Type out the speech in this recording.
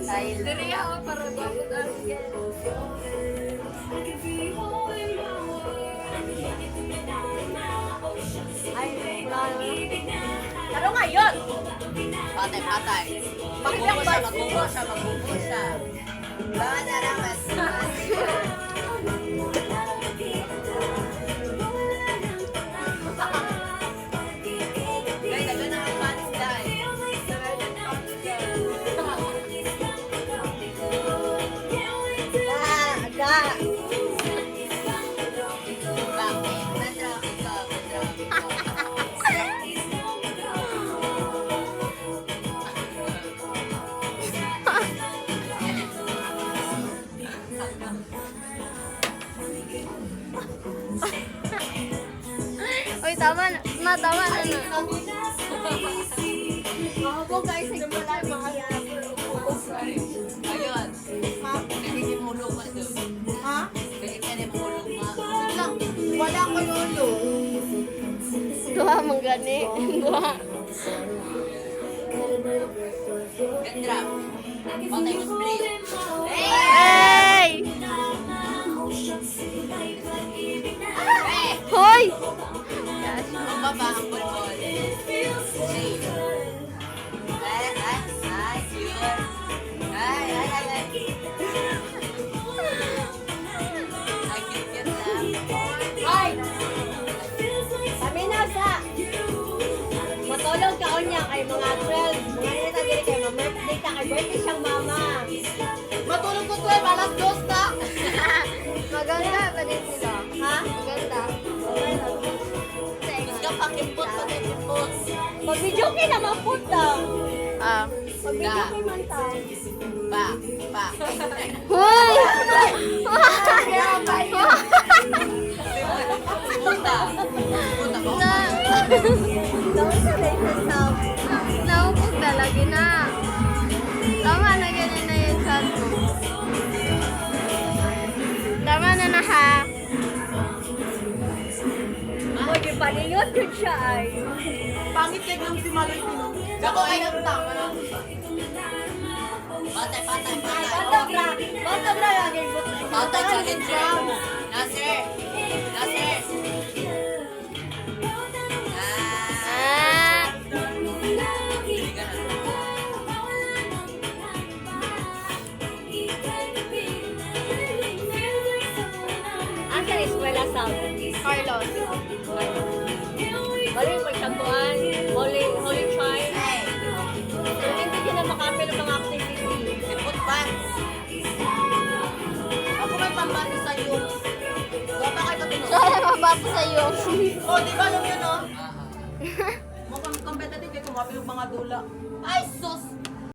Style. Diri ako para babot ang Ay, wala. Pero ngayon, Patay. Magbubo siya. Baka na lang mas. Guys, nagano ang fans guys. aga. Bakit? Madraki ka. Uy, tama na. Tama na. Ako guys, nagpala mga Ayun. Nagiging mulong ka doon. Ha? Nagiging mulong ka. Wala ko lolo. Duha mong gani. Duha. Gandra. Patay mo spray. Hey! Eh! Hoy! Ang baba ang bulbol. Safe. Ay, sure. Ay. Ay, cute lang. Ay! Kami na sa matulog ka unya kay mga 12. Mga nila diri kay mga birthday ka kay birthday siyang mama. Matulog ko 12 alas 2 na. Maganda pa din sila. Ha? Maganda. Mas ka pakimpot, pakimpot. Pag-video kay naman punta. Ah. Pag-video kay man ta. Pa. Hoy! Puta. Puta ko. Daw sa latest sound. Naupog na lagi na. Tama na ganyan na yung chat mo. Tama na ha. Mo di paliyot yun siya ay. Pangit kay ng si Maloy Pino. Dako ay ang tama. Patay. Bata bra lagi but. Patay challenger. Nasir. Ah. Asa eskwela sound? Carlos. Bali pagsabuan, holy child. Hey. Pero hindi sila makapil ng mga activity. Sipot pants. Ako may pambati sa iyo. Baka kayo kapino. Sana mabapo sa'yo. Oh, di ba yung yun, oh? Mukhang competitive kayo kumapil ng mga dula. Ay, sus!